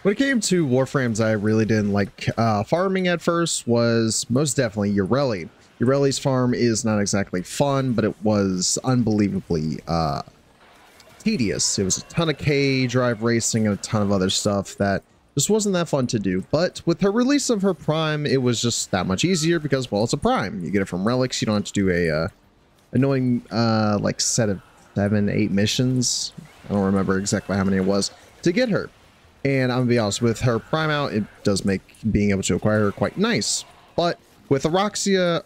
When it came to Warframes, I really didn't like farming at first was most definitely Yareli. Yareli's farm is not exactly fun, but it was unbelievably tedious. It was a ton of K drive racing and a ton of other stuff that just wasn't that fun to do. But with her release of her Prime, it was just that much easier because, well, it's a Prime. You get it from relics. You don't have to do a annoying like set of 7-8 missions. I don't remember exactly how many it was to get her. And I'm gonna be honest, with her Prime out, it does make being able to acquire her quite nice. But with Oraxia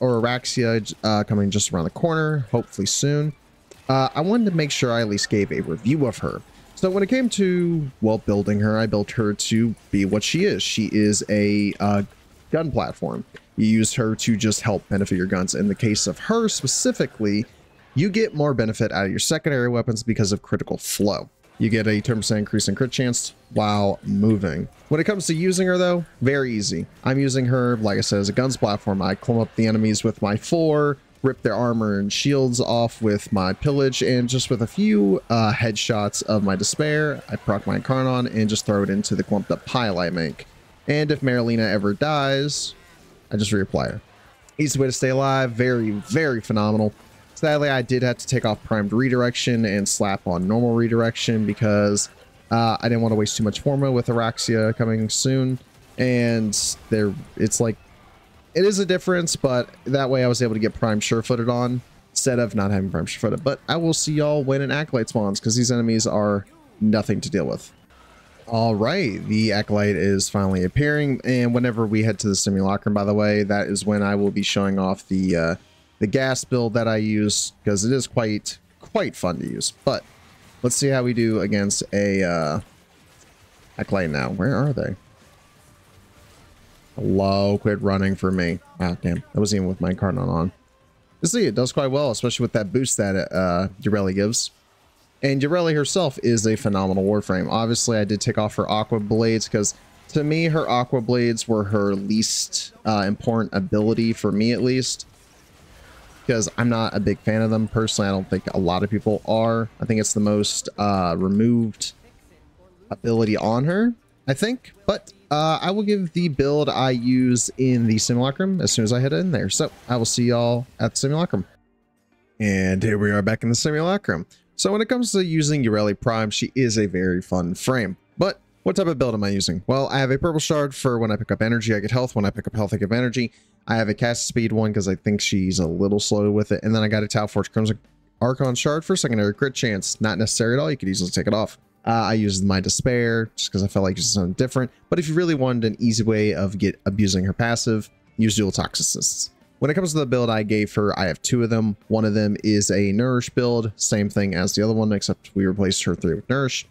coming just around the corner, hopefully soon, I wanted to make sure I at least gave a review of her. So when it came to, well, building her, I built her to be what she is. She is a gun platform. You use her to just help benefit your guns. In the case of her specifically, you get more benefit out of your secondary weapons because of critical flow. You get a 10% increase in crit chance while moving. When it comes to using her though, very easy. I'm using her, like I said, as a guns platform. I clump up the enemies with my 4, rip their armor and shields off with my pillage, and just with a few headshots of my despair, I proc my acquirement and just throw it into the clumped up pile I make. And if Marlena ever dies, I just reapply her. Easy way to stay alive, very, very phenomenal. Sadly, I did have to take off primed redirection and slap on normal redirection because I didn't want to waste too much forma with Oraxia coming soon. And it's like, it is a difference, but that way I was able to get prime sure-footed on instead of not having prime sure-footed. But I will see y'all when an Acolyte spawns because these enemies are nothing to deal with. All right, the Acolyte is finally appearing. And whenever we head to the simulacrum, by the way, that is when I will be showing off the gas build that I use because it is quite fun to use. But let's see how we do against a Acolyte now. Where are they? Hello, quit running for me. Ah, damn, that wasn't even with my acquirement on. You see, it does quite well, especially with that boost that Yareli gives. And Yareli herself is a phenomenal Warframe. Obviously, I did take off her Aqua Blades because to me, her Aqua Blades were her least important ability, for me at least. Because I'm not a big fan of them personally. I don't think a lot of people are. I think it's the most removed ability on her, I think. But I will give the build I use in the simulacrum as soon as I head in there. So I will see y'all at the simulacrum. And here we are back in the simulacrum. So when it comes to using Yareli Prime, she is a very fun frame. But what type of build am I using? Well, I have a purple shard for when I pick up energy, I get health. When I pick up health, I get energy. I have a cast speed one because I think she's a little slow with it. And then I got a Tau Forge Crimson Archon shard for secondary crit chance. Not necessary at all. You could easily take it off. I used my despair just because I felt like it's something different. But if you really wanted an easy way of abusing her passive, use dual toxicists. When it comes to the build I gave her, I have 2 of them. One of them is a Nourish build, same thing as the other one, except we replaced her 3 with Nourish.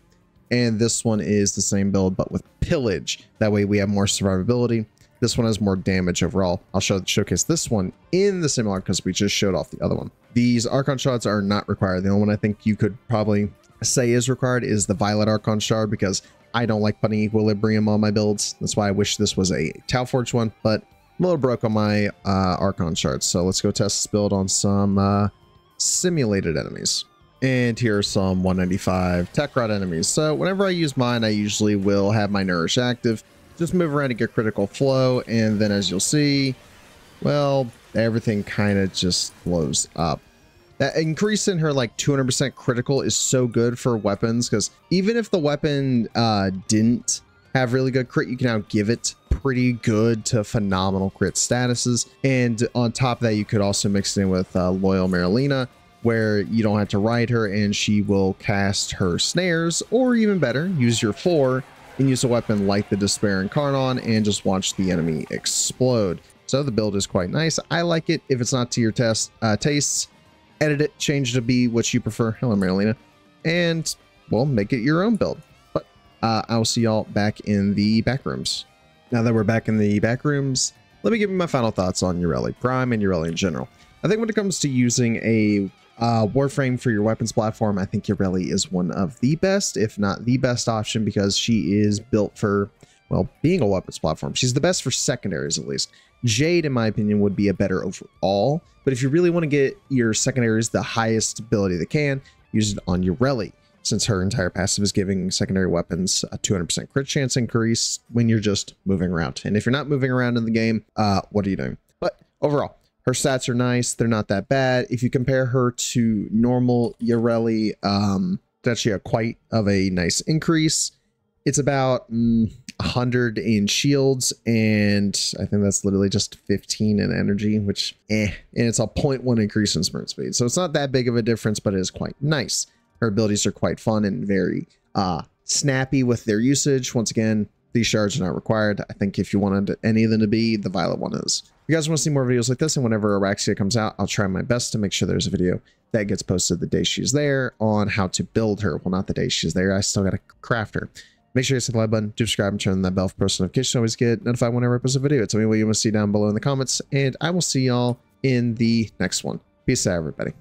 And this one is the same build, but with Pillage. That way we have more survivability. This one has more damage overall. I'll showcase this one in the simulator because we just showed off the other one. These Archon shards are not required. The only one I think you could probably say is required is the Violet Archon shard because I don't like putting equilibrium on my builds. That's why I wish this was a Tau Forge one, but I'm a little broke on my Archon shards. So let's go test this build on some simulated enemies. And here are some 195 Tech Rod enemies. So whenever I use mine, I usually will have my Nourish active. Just move around to get critical flow. And then as you'll see, well, everything kind of just blows up. That increase in her like 200% critical is so good for weapons because even if the weapon didn't have really good crit, you can now give it pretty good to phenomenal crit statuses. And on top of that, you could also mix it in with Loyal Marlena, where you don't have to ride her and she will cast her snares, or even better, use your 4 and use a weapon like the Despair and Carnon and just watch the enemy explode. So the build is quite nice. I like it. If it's not to your tastes, edit it, change it to be what you prefer. Hello, Marlena. And, well, make it your own build. But I'll see y'all back in the back rooms. Now that we're back in the back rooms, let me give you my final thoughts on Yareli Prime and Yareli in general. I think when it comes to using a Warframe for your weapons platform, I think Yareli is one of the best, if not the best option, because she is built for, well, being a weapons platform. She's the best for secondaries, at least. Jade, in my opinion, would be a better overall, but if you really want to get your secondaries the highest ability they can, use it on Yareli. since her entire passive is giving secondary weapons a 200% crit chance increase when you're just moving around. And if you're not moving around in the game, what are you doing? But overall, her stats are nice. They're not that bad. If you compare her to normal Yareli, it's actually quite of a nice increase. It's about 100 in shields, and I think that's literally just 15 in energy, which and it's a 0.1 increase in sprint speed. So it's not that big of a difference, but it is quite nice. Her abilities are quite fun and very snappy with their usage. Once again, these shards are not required. I think if you wanted any of them to be, the violet one is. If you guys want to see more videos like this, and whenever Oraxia comes out, I'll try my best to make sure there's a video that gets posted the day she's there on how to build her. Well, not the day she's there. I still got to craft her. Make sure you hit the like button, do subscribe, and turn on that bell for post notifications to always get notified whenever I post a video. Tell me what you want to see down below in the comments, and I will see y'all in the next one. Peace out, everybody.